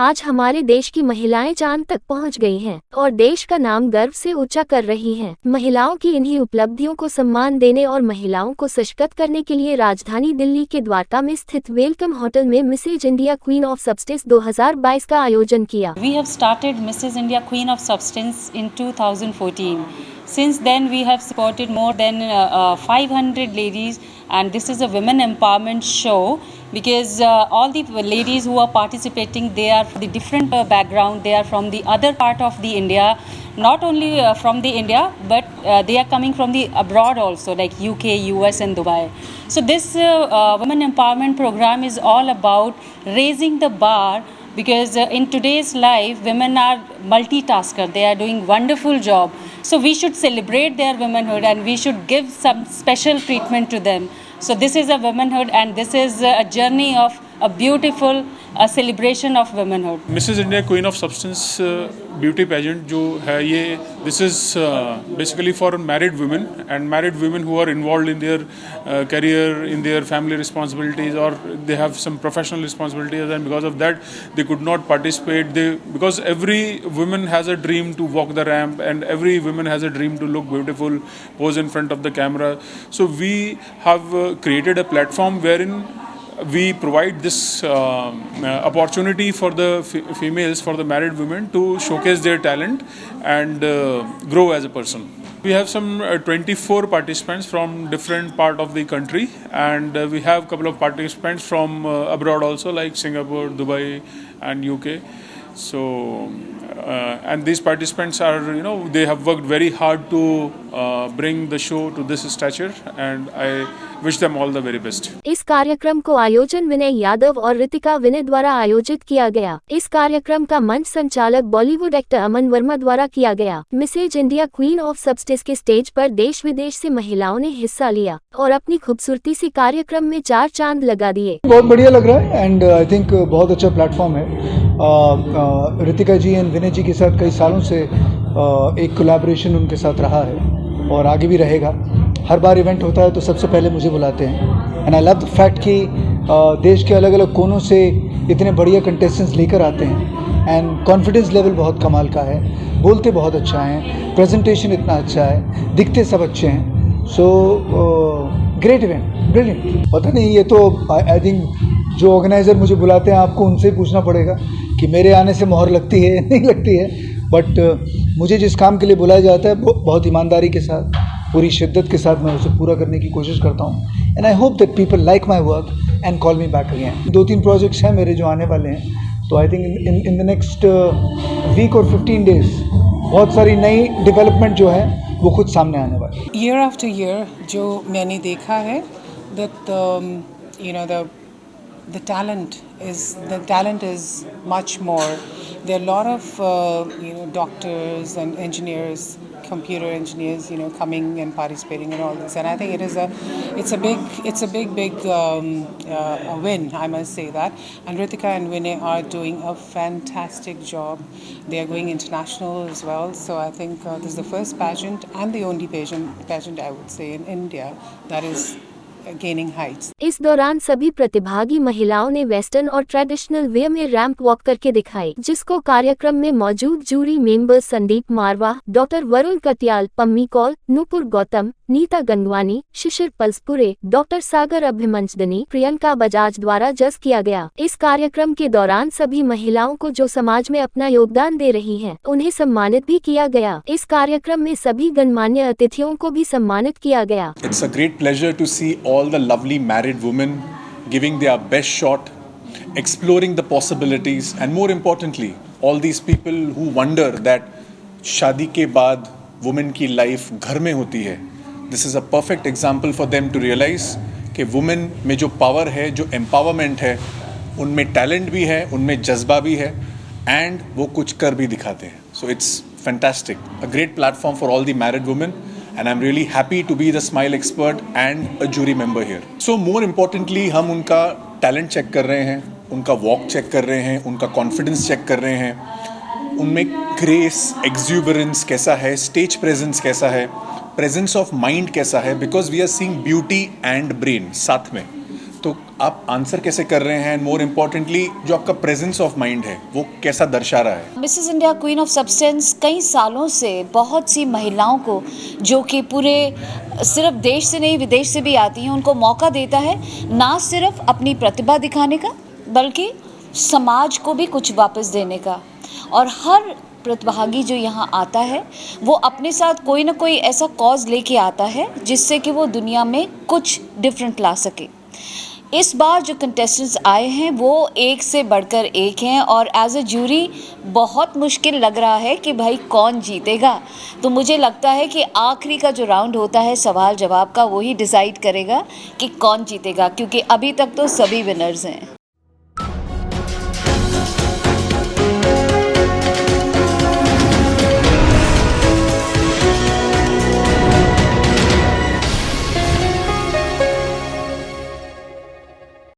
आज हमारे देश की महिलाएं चांद तक पहुंच गई हैं और देश का नाम गर्व से ऊंचा कर रही हैं। महिलाओं की इन्हीं उपलब्धियों को सम्मान देने और महिलाओं को सशक्त करने के लिए राजधानी दिल्ली के द्वारका में स्थित वेलकम होटल में Mrs India queen of substance 2022 का आयोजन किया। We have started Mrs. India Queen of Substance in 2014. Since then, we have supported more than 500 ladies, and this is a women empowerment show because all the ladies who are participating, they are from the different background. They are from the other part of the India, not only from the India, but they are coming from the abroad also, like UK, US, and Dubai. So this women empowerment program is all about raising the bar. Because in today's life, women are multitasker. They are doing wonderful job. So we should celebrate their womanhood and we should give some special treatment to them. So this is a womanhood and this is a journey of a beautiful celebration of womanhood. Mrs. India Queen of Substance beauty pageant जो है ये this is basically for married women and married women who are involved in their career, in their family responsibilities, or they have some professional responsibilities, and because of that they could not participate. Because every woman has a dream to walk the ramp and every woman has a dream to look beautiful, pose in front of the camera. So we have created a platform wherein we provide this opportunity for the females, for the married women to showcase their talent and grow as a person. We have some 24 participants from different part of the country, and we have a couple of participants from abroad also, like Singapore, Dubai and UK. So and these participants are, they have worked very hard to bring the show to this stature, and I wish them all the very best. इस कार्यक्रम को आयोजन विनय यादव और रितिका विनय द्वारा आयोजित किया गया। इस कार्यक्रम का मंच संचालक बॉलीवुड एक्टर अमन वर्मा द्वारा किया गया। Mrs India queen of substance के स्टेज पर देश विदेश से महिलाओं ने हिस्सा लिया और अपनी खूबसूरती से कार्यक्रम में 4 चांद लगा दिए। बहुत बढ़िया लग रहा है एंड आई थिंक बहुत अच्छा प्लेटफॉर्म है। रितिका जी एंड विनय जी के साथ कई सालों से एक कोलैबोरेशन उनके साथ रहा है और आगे भी रहेगा। हर बार इवेंट होता है तो सबसे पहले मुझे बुलाते हैं and I love the fact कि देश के अलग अलग कोनों से इतने बढ़िया कंटेस्टेंट्स लेकर आते हैं एंड कॉन्फिडेंस लेवल बहुत कमाल का है, बोलते बहुत अच्छा हैं, प्रेजेंटेशन इतना अच्छा है, दिखते सब अच्छे हैं। So great event, brilliant. पता नहीं, ये तो आई थिंक जो ऑर्गेनाइज़र मुझे बुलाते हैं आपको उनसे ही पूछना पड़ेगा कि मेरे आने से मोहर लगती है नहीं लगती है, बट मुझे जिस काम के लिए बुलाया जाता है बहुत ईमानदारी के साथ, पूरी शिद्दत के साथ मैं उसे पूरा करने की कोशिश करता हूँ and I hope that people like my work and call me back again. 2-3 projects हैं मेरे जो आने वाले हैं, तो I think in the next week और 15 डेज बहुत सारी नई डेवलपमेंट जो है वो खुद सामने आने वाली है। ईयर आफ्टर ईयर जो मैंने देखा है that the talent is much more. There are a lot of doctors and engineers, computer engineers, coming and participating in all this, and I think it's a big a win, I must say that. And Ritika and Vinay are doing a fantastic job. They are going international as well. So I think this is the first pageant and the only pageant I would say in India that is gaining heights. इस दौरान सभी प्रतिभागी महिलाओं ने western और traditional way में ramp walk करके दिखाई, जिसको कार्यक्रम में मौजूद जूरी मेंबर्स संदीप मारवा, डॉक्टर वरुण कटियाल, पम्मी कौल, नूपुर गौतम, नीता गंगवानी, शिशिर पल्सपुरे, डॉक्टर सागर अभिमंचदनी, प्रियंका बजाज द्वारा जज किया गया। इस कार्यक्रम के दौरान सभी महिलाओं को जो समाज में अपना योगदान दे रही हैं, उन्हें सम्मानित भी किया गया। इस कार्यक्रम में सभी गणमान्य अतिथियों को भी सम्मानित किया गया। It's a great pleasure to see all the lovely married women giving their best shot, exploring the possibilities, and more importantly, all these people who wonder that शादी के बाद women की life घर में होती है। This is a perfect example for them to realize कि women में जो power है, जो empowerment है, उनमें talent भी है, उनमें जज्बा भी है, and वो कुछ कर भी दिखाते हैं। So it's fantastic, a great platform for all the married women, and I'm really happy to be the smile expert and a jury member here. So more importantly, हम उनका talent check कर रहे हैं, उनका walk check कर रहे हैं, उनका confidence check कर रहे हैं, उनमें grace, exuberance कैसा है, stage presence कैसा है, presence of mind कैसा है, because we are seeing beauty and brain साथ में। तो आप आंसर कैसे कर रहे हैं, एंड मोर इम्पोर्टेंटली जो आपका प्रेजेंस ऑफ माइंड है वो कैसा दर्शा रहा है? Mrs India queen of substance कई सालों से बहुत सी महिलाओं को, जो कि पूरे सिर्फ देश से नहीं विदेश से भी आती हैं, उनको मौका देता है ना सिर्फ अपनी प्रतिभा दिखाने का बल्कि समाज को भी कुछ वापस देने का। और हर प्रतिभागी जो यहाँ आता है वो अपने साथ कोई ना कोई ऐसा कॉज लेके आता है जिससे कि वो दुनिया में कुछ डिफरेंट ला सके। इस बार जो कंटेस्टेंट्स आए हैं वो एक से बढ़कर एक हैं और एज अ जूरी बहुत मुश्किल लग रहा है कि भाई कौन जीतेगा। तो मुझे लगता है कि आखिरी का जो राउंड होता है सवाल जवाब का, वही डिसाइड करेगा कि कौन जीतेगा, क्योंकि अभी तक तो सभी विनर्स हैं।